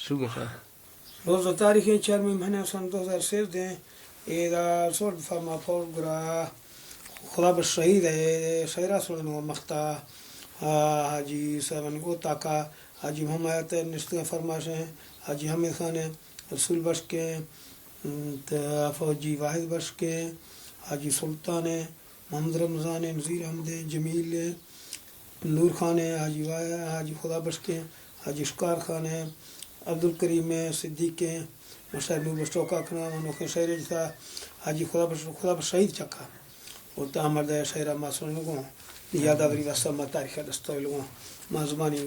شکر صاحب. روز تاریخ 4 مہینہ سن 2013 إذا صور فما فوق برا خلاب الشهيد شهيرا سولنو مختا حاجی سمن گوتا کا حاجی محمد نشتے فرماش ہیں حاجی حمید خان رسول بخش کے فوجی واحد بخش کے حاجی سلطان محمد رمضان نذیر احمد جمیل نور خان حاجی خدا بخش کے حاجی شکار خان عبدالکریم صدیق مشاہد نور بشتوکا کنا منوخ شہر جتا حاجی خدا بخش شہید چکا اور تعمر دے شہرہ ماسون لگوں یاداوری واسطہ تاریخ دستوی لگوں ما زبانی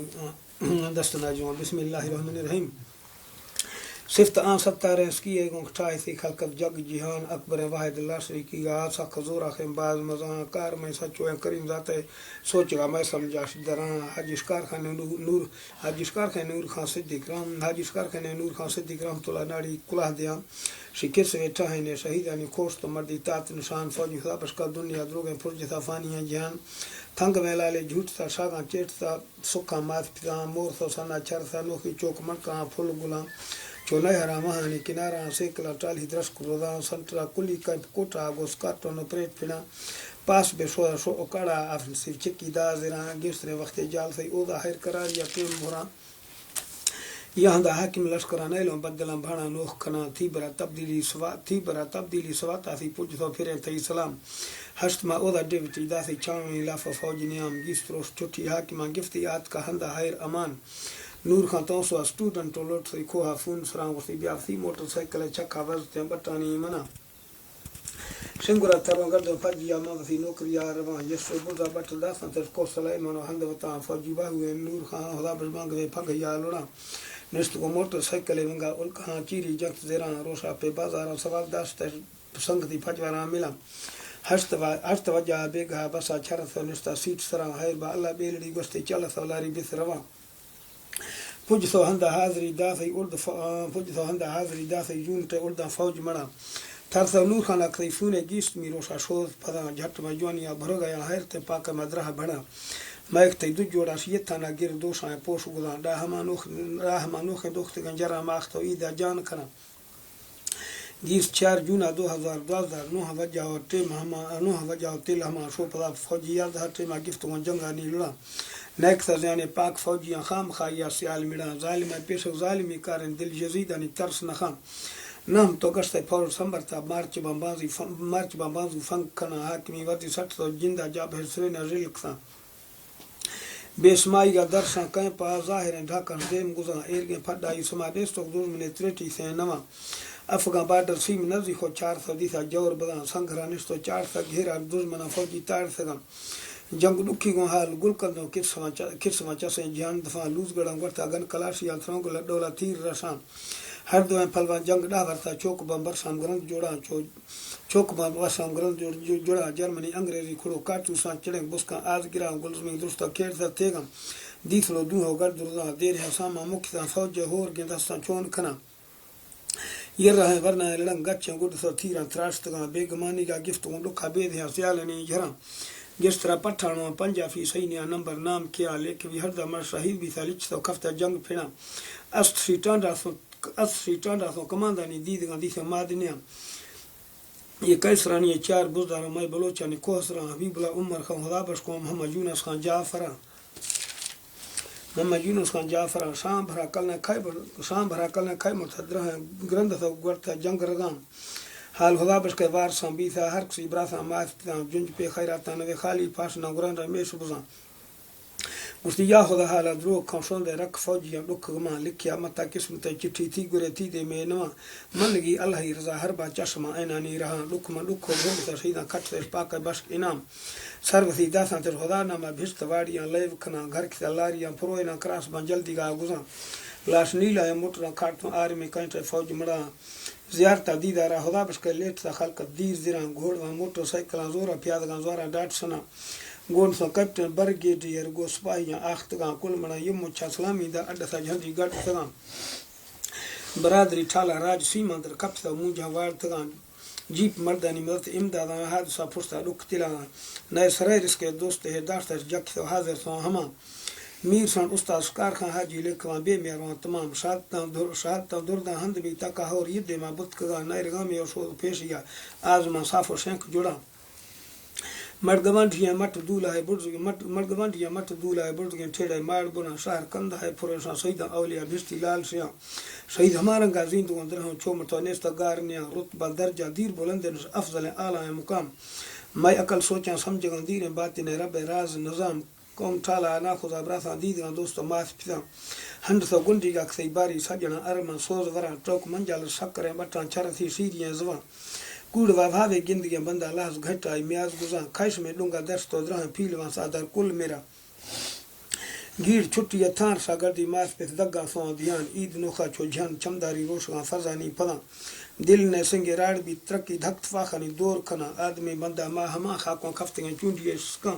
دستنا جوان. بسم اللہ الرحمن الرحیم. صفت آن ستارہ اس کی ایک اٹھائی تھی خلقت جگ جہان اکبر واحد اللہ شریکی گا سا خزورہ خیم باز مزان کار میں سچو ہیں کریم ذات سوچ گا میں سمجھاش دران حاجی شکار خان نور حاجی شکار خان نور خان صدیق رام حاجی شکار خان نور خان صدیق رام تولا ناڑی کلہ دیاں شکر سے بیٹھا ہے نے شہیدانی خوش تو مردی تات نشان فوجی خدا بشکا دنیا دروگیں فرج تھا فانیاں جہان تھنگ میں لالے جھوٹ تھا شاگاں چیٹ تھا سکھا مات پتا مور تھا سانا چر تھا نوخی چوک مرکاں پھول گلاں چولے حرامہ ہانی کنارہ سیکلا ٹالی درس کرودا سنٹرا کلی کپ کوٹا گوس کاٹو نو پریت پھنا پاس بے شو اکاڑا افن صرف چکی دا زیران گیسرے وقت جال سے اودا خیر قرار یقین مورا یہاں دا حاکم لشکران ایلوں بدلان بھانا نوخ کنا تھی برا تبدیلی سواتا تھی پوچھ تو پھرے تھی سلام ہشت ما اودا ڈیوٹی دا سی چاویں لافا فوج نیام گیستروش چھٹی حاکمان گفتی آت کا ہندہ خیر امان نور خان تونسو اسٹوڈنٹ تو لوٹ سی کھوہا فون سران وسی بیافتی موٹر سائیکل چکا وزتے بٹانی منا شنگورا ترون گردو فجی آماغتی نوکری آروان یسو بوزا بٹل داستان تر کو سلائمانو ہند وطان فوجی باہوئے نور خان خدا بزمانگ دے پھگ یا لوڑا نشت کو موٹر سائیکل ونگا الکہاں چیری جنت زیران روشا پہ بازاران سوال داشت سنگتی فجواران ملا ہشت وجہ بیگا بسا چھرت نشتا سیٹ سران خیر با اللہ بیلڑی گوستی چلت لاری بیس روان پوجتو ہندہ حاضری داثی یونٹ اردہ فوج مڑا تھرسو نور خان اکھری فونے گیست می روشا شوز پھدا جھٹ مجوانیا بھرو گیا حیرت پاک مدرہ بڑا مائکتی دو جوڑا شیتانا گر دوشاں پوش گلان راہ مانوخ دوخت گنجرہ ماختو ایدہ جان کھنا 4 جون 2012 9 وجہ تیل ہما شو پدا فوجی یاد ہر ٹیمہ گفتگو جنگا نی لڑا نیک سزیانے پاک فوجیاں خام خایا سیال مڑا ظالمہ پیش ظالمی کارن دل یزیدانی ترس نخام نام تو گشتے فور سمبرتا مارچ بامبازو فنک کنا حاکمی ودی سٹ تو جندہ جاب حسرین رلک سا بیسمائی گا درساں کہیں پا ظاہریں ڈھاکن دیم گزاں ایرگیں پھڑائی سما دیستو دورمنے تریٹی سے نواں افغان بارڈر سیم نزی خو 400 دیسا جور بداں سنگھرا نشتو 400 گھیرا دشمنا فوجی تار سگاں جنگ دکھی گو حال گل کندو کسما چسیں جہان دفاع لوز گڑاں گڑتا گن کلاشی آتھروں ڈولا تیر رسان ہر دویں پھلوان جنگ ڈا ورتا چوک بمبر سام گرند جوڑا چوک بمبر سام گرند جوڑا جرمنی انگریزی کھڑو کارتوساں چڑیں بسکاں آز گراں گلزمی درستا کھیڑتا تیگاں دیسلو دوہو گرد رضاں دیر ہے ساما مکھتاں فوج ہور گندستاں چون کھنا یہ رہے ورنہ لڑنگ گچیں گڑ سو تھیراں تراشتگاں بے گمانی کا گفتگوں لکھا بے دھیاں سیالنی جھراں جس طرح پٹھانوں 50 سینیا نمبر نام کیا لیکن بھی ہر دمر شہید بھی تھا لچ تو کفتہ جنگ پھینا اسری ٹانڈا سو کماندانی دیدگاں دیسے مادنیاں یہ کیسرانی 4 بزداروں میں بلوچانی کوہسراں حبیب اللہ عمر خان خدا بخش کو محمد یونس خان جعفراں شام بھرا کل نے کھائی متحدرہ گرند تھا گڑتا جنگ رگاں حال خدا بش کے وار سان بیتا ہر کسی براساں ماستاں جنج پہ خیراتاں نوے خالی پاشنا گران رمیش بزاں گستی یا خدا حالا دروگ کھاں شوندے رکھ فوجیاں ڈک گماں لکھیا متا قسمت چٹھی تھی گرے تھی دے میں نواں منگی اللہ رضا ہر با چشمہ اینانی رہاں ڈک میں ڈکھو گھومتا شہیداں کھٹ سے پاک بشک انعام سروسی داساں تر خدا نامہ بھشت واڑیاں لیو کھنا گھر کتا لاریاں پروئینا کراس بان جلدی گا گزاں لاش نیلا موٹراں کھاٹوں آرمی کانٹے فوج مڑا زیارتا دیدارا خدا بش کے لیٹ تا خلقت دیر زیران گھوڑواں موٹر سائیکلاں زورا پیادگاں زورا ڈاٹ سنا گون سو کیپٹن برگیڈیئر گو سپاہیاں آختگاں کل مڑا یم اچھا سلامی دا اڈا سا جھنجی گٹ سگاں برادری ٹھالا راج سیماندر کپتا مونجا وار تگاں جیپ مردانی مدد امداداں حادثہ پھرستا رک تلاں نئے سرائر اس کے دوست ہے داشتہ جک تو حاضر سو ہما میر سن استاد شکار خان حاجی لکھواں بے میروان تمام شہادتاں درداں ہند بھی تکا ہور یدے ماں بتکگاں نائرگامی اور شوز پیشیا آزماں صاف و شنک جڑا مڑگوانٹیاں مٹ دولہ ہے برزگیں مڑگوانٹیاں مٹ دولہ ہے برزگیں ٹھیڑے ماڑ بنا شہر کندہ ہے پھرشاں شہیداں اولیاء بھشتی لال شیاں شہید ہمارنگا زیندگاں درہوں چومتو نیستہ گارنیاں رتبہ درجہ دیر بلندن افضل اعلیٰ مقام میں عقل سوچاں سمجھگاں دیریں باتیں رب راز نظام قوم ٹھالا ناخذہ براساں دیدگاں دوستو ماس پھساں ہنڈ سو گنڈی گا کسی باری سجنا ارماں سوز وراں ٹوک منجال شکریں بٹاں چھرتھی شیریاں زواں کوڑوا بھاوے گندگیاں بندہ لاس گھٹائی میاز گزاں خیش میں ڈونگا درستو درہاں پیلواں سادر کل میرا گیڑ چھٹی تھار سا گردی ماس پس دگا سواں دھیان عید نوخا چھو جھان چمداری روشگاں فضانی پداں دل نے سنگے راڑ بھی ترقی دھکت فاخانی دور کھنا آدمی بندہ ماں ہماں خاکوں کفتگیں چونڈیے سکاں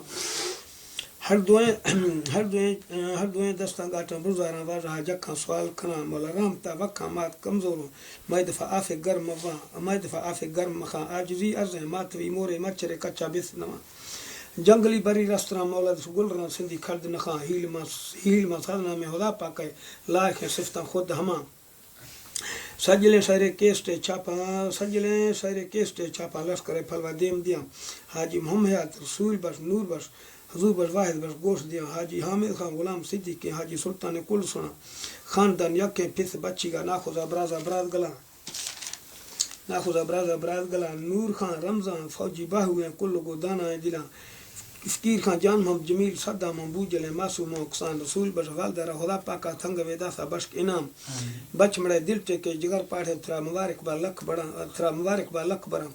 ہر دوئیں دستاں گاٹاں برزاراں واجہاں جکھاں سوال کھنا مولا رحمتا وکھاں مات کمزوروں میں دفعہ آفے گرم مواں میں دفعہ آفے گرم مخاں آجزی ارزیں ماتوی مورے مچرے کچا بس نواں جنگلی بری رستراں مولد گلراں سندھی کھرد نخاں ہیل ما سادنا میں خدا پاکے لائق ہیں صفتاں خود ہماں سجلیں سارے کیسٹے چھاپا لشکر پھلوا دیم دیاں حاجی محمد حیات رسول بش نور بش حضور بش واحد بش گوشت دیاں حاجی حامد خان غلام صدیقی حاجی سلطان کل سنا خاندان یکیں پس بچی گا ناخذہ برازہ براز گلا نور خان رمضان فوجی باہویں کل گو دانا دلاں فقیر خان جان محمد جمیل صدا مبوجل معصوم اقسان رسول بش والدہ خدا پاکا تھنگ ویداسا بشک انعام بچ مڑے دل ٹیکے جگر پاڑے تھرا مبارک با لکھ براں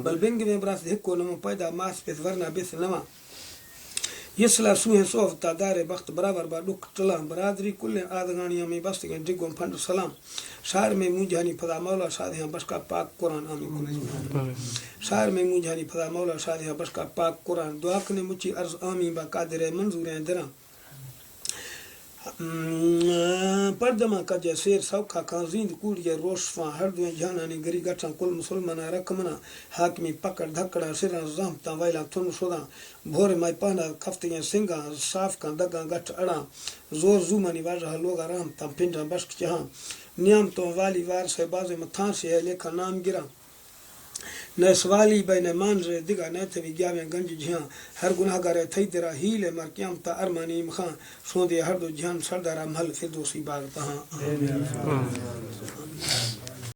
بل بنگ میں براس ہکو نمو پیدا ماس پس ورنہ بس نواں یسلا سوہیں صوفتا دار بخت برابر با ڈک ٹلاں برادری کلیں آدگانیاں میں بستگیں ڈگوں پھنڈ سلام شہر میں مونجھانی پھدا مولا شادیاں بشکا پاک قرآن آمین شہر میں مونجھانی پھدا مولا شادیاں بشکا پاک قرآن دعا کنے مچی عرض آمین با قادر منظوریں دراں پردما کجے سیر سوکھا کھاں زیند کوڑیے روشفاں ہر دویں جہانانی گری گٹھاں کل مسلمانہ رکمنا حاکمی پکڑ دھکڑا سراں زہمتاں ویلاں تھن شداں بھور مائی پہنا کفتگیں سنگاں صاف کاں دگاں گٹھ اڑاں زور زومانی واجہ لوگا رحمتاں پنڈاں بشک چہاں نیامتوں والی وار سے بازے متھاں سے ہے لیکھا نام گراں نہ سوالی بے نہ مان رے دگا نہ تھے گیاویں گنج جہاں ہر گناہ گارے تھئی تیرا ہیل مر قیامتا ارمانی مخاں سوندے ہر دو جہان سردارا محل فردوسی باغ تہاں